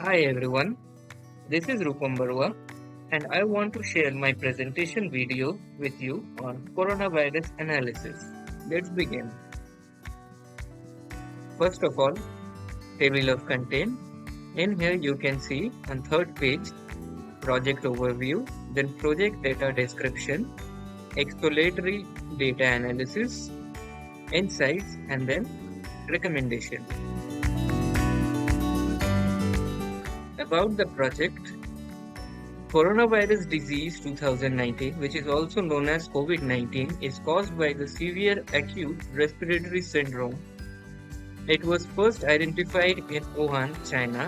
Hi everyone, this is Roopam Barua and I want to share my presentation video with you on coronavirus analysis. Let's begin. First of all, table of content. In here you can see on third page project overview, then project data description, exploratory data analysis, insights and then recommendation. About the project, coronavirus disease 2019, which is also known as COVID-19, is caused by the severe acute respiratory syndrome. It was first identified in Wuhan, China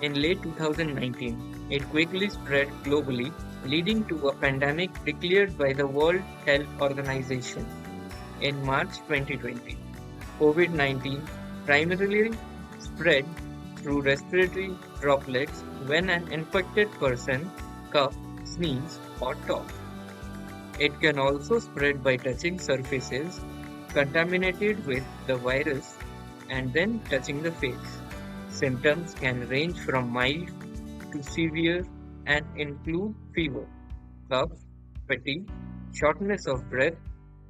in late 2019. It quickly spread globally, leading to a pandemic declared by the World Health Organization in March 2020. COVID-19 primarily spread through respiratory droplets when an infected person cough, sneeze, or talk. It can also spread by touching surfaces contaminated with the virus and then touching the face. Symptoms can range from mild to severe and include fever, cough, fatigue, shortness of breath,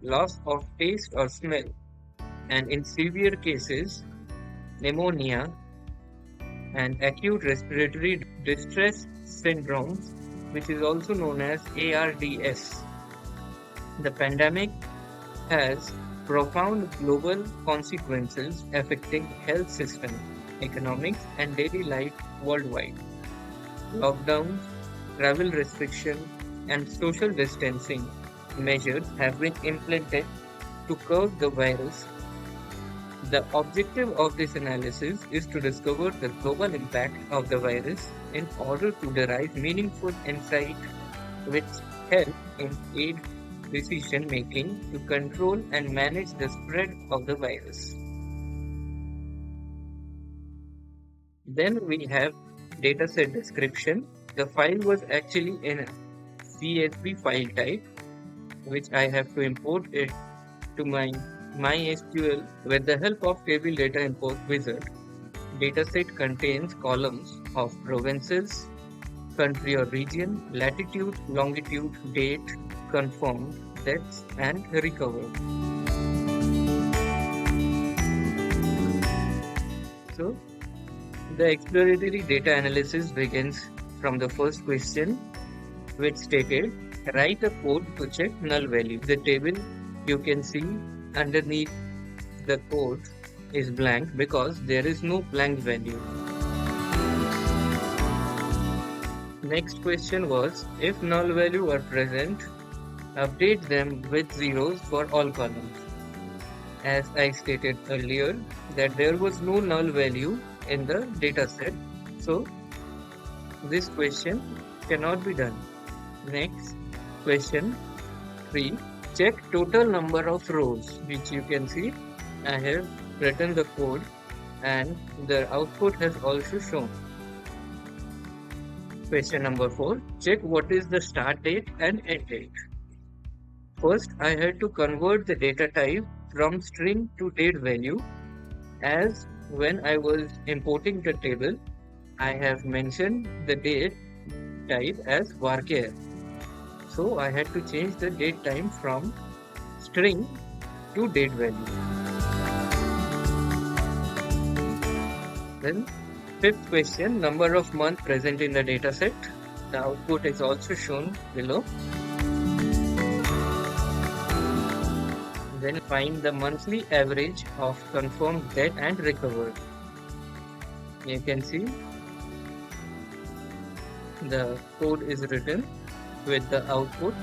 loss of taste or smell, and in severe cases, pneumonia and acute respiratory distress syndromes, which is also known as ARDS. The pandemic has profound global consequences affecting health systems, economics, and daily life worldwide. Lockdowns, travel restrictions, and social distancing measures have been implemented to curb the virus. The objective of this analysis is to discover the global impact of the virus in order to derive meaningful insight which help in aid decision making to control and manage the spread of the virus. Then we have dataset description. The file was actually in a CSV file type, which I have to import it to my MySQL with the help of table data import wizard. Dataset contains columns of provinces, country or region, latitude, longitude, date, confirmed, deaths, and recovered. So, the exploratory data analysis begins from the first question, which stated, write a code to check null value. The table you can see underneath the code is blank because there is no blank value. Next question was, if null value are present, update them with zeros for all columns. As I stated earlier, that there was no null value in the dataset, so this question cannot be done. Next, question 3. Check total number of rows, which you can see I have written the code and the output has also shown. Question number 4. Check what is the start date and end date. First, I had to convert the data type from string to date value, as when I was importing the table, I have mentioned the date type as varchar. So I had to change the date time from string to date value. Then fifth question, number of months present in the dataset. The output is also shown below. Then find the monthly average of confirmed death and recovered. You can see the code is written with the output.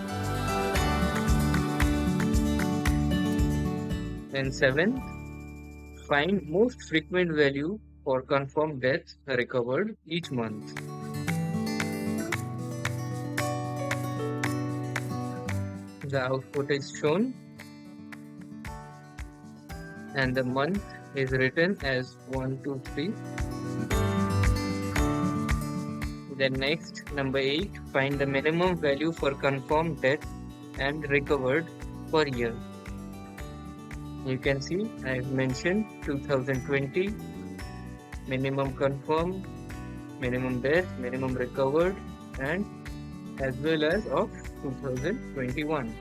Then seventh, find most frequent value for confirmed deaths recovered each month. The output is shown and the month is written as 1, 2, 3. Then next, number 8, find the minimum value for confirmed death and recovered per year. You can see I have mentioned 2020 minimum confirmed minimum death, minimum recovered, and as well as of 2021.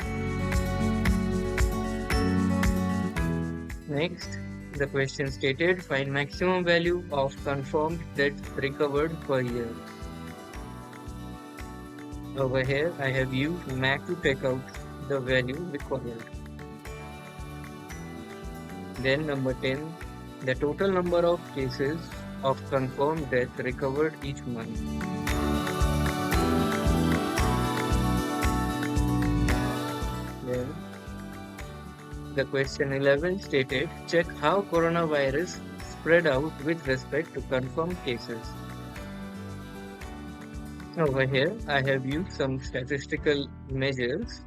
Next, the question stated find maximum value of confirmed death recovered per year. Over here, I have used MAC to take out the value required. Then number 10, the total number of cases of confirmed death recovered each month. Then the question 11 stated check how coronavirus spread out with respect to confirmed cases. Over here, I have used some statistical measures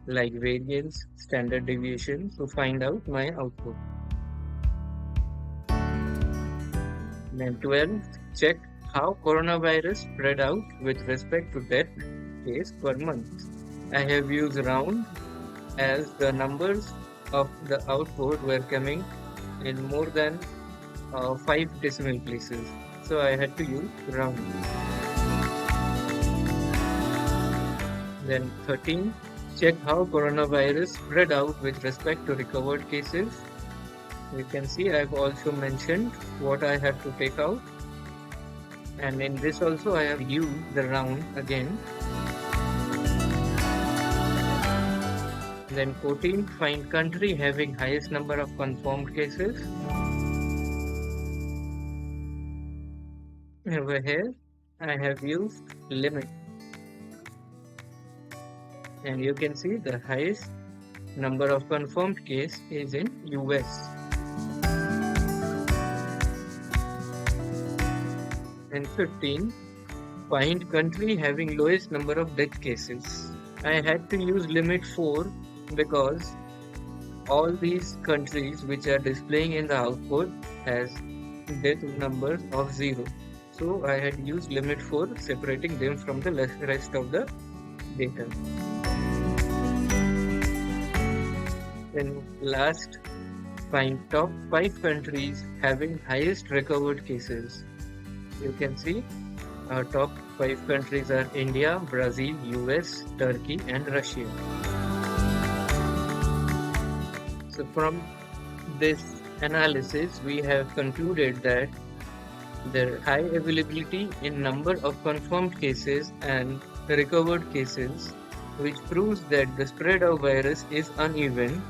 like variance, standard deviation to find out my output. Then 12, check how coronavirus spread out with respect to death case per month. I have used round as the numbers of the output were coming in more than 5 decimal places. So I had to use round. Then 13, check how coronavirus spread out with respect to recovered cases. You can see I've also mentioned what I have to take out. And in this also I have used the round again. Then 14, find country having highest number of confirmed cases. Over here, I have used limit. And you can see the highest number of confirmed case is in US. And 15, find country having lowest number of death cases. I had to use limit 4 because all these countries which are displaying in the output has death numbers of 0. So I had used limit 4 separating them from the rest of the data. Then last, find top 5 countries having highest recovered cases. You can see our top 5 countries are India, Brazil, US, Turkey and Russia. So from this analysis, we have concluded that the high availability in number of confirmed cases and recovered cases, which proves that the spread of virus is uneven,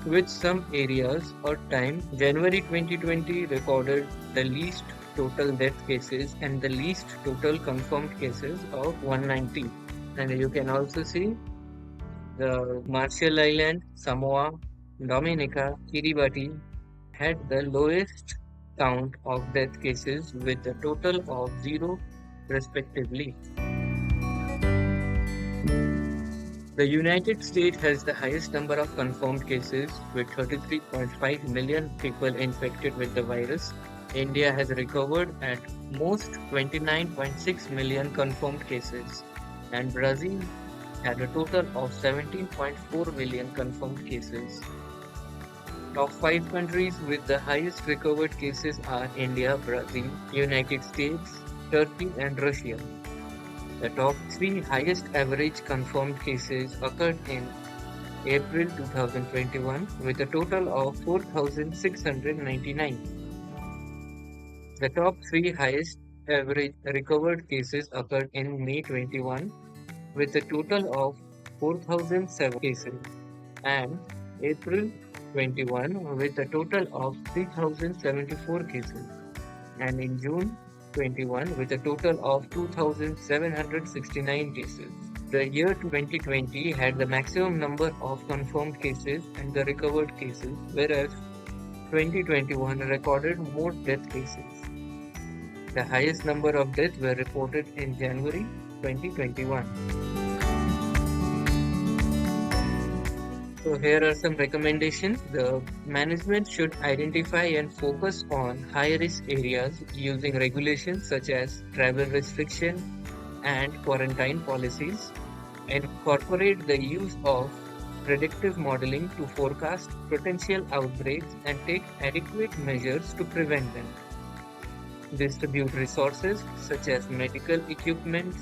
with some areas or time. January 2020 recorded the least total death cases and the least total confirmed cases of 190. And you can also see the Marshall Island, Samoa, Dominica, Kiribati had the lowest count of death cases with a total of 0 respectively. The United States has the highest number of confirmed cases with 33.5 million people infected with the virus. India has recovered at most 29.6 million confirmed cases, and Brazil had a total of 17.4 million confirmed cases. Top 5 countries with the highest recovered cases are India, Brazil, United States, Turkey and Russia. The top 3 highest average confirmed cases occurred in April 2021 with a total of 4,699. The top 3 highest average recovered cases occurred in May 21 with a total of 4,007 cases and April 21 with a total of 3,074 cases and in June 21 with a total of 2,769 cases. The year 2020 had the maximum number of confirmed cases and the recovered cases, whereas 2021 recorded more death cases. The highest number of deaths were reported in January 2021. So here are some recommendations. The management should identify and focus on high-risk areas using regulations such as travel restriction and quarantine policies. Incorporate the use of predictive modeling to forecast potential outbreaks and take adequate measures to prevent them. distribute resources such as medical equipments,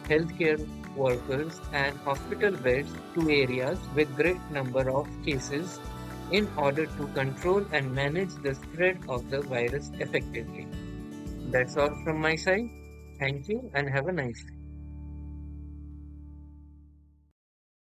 healthcare workers, and hospital beds to areas with great number of cases in order to control and manage the spread of the virus effectively. That's all from my side. Thank you and have a nice day.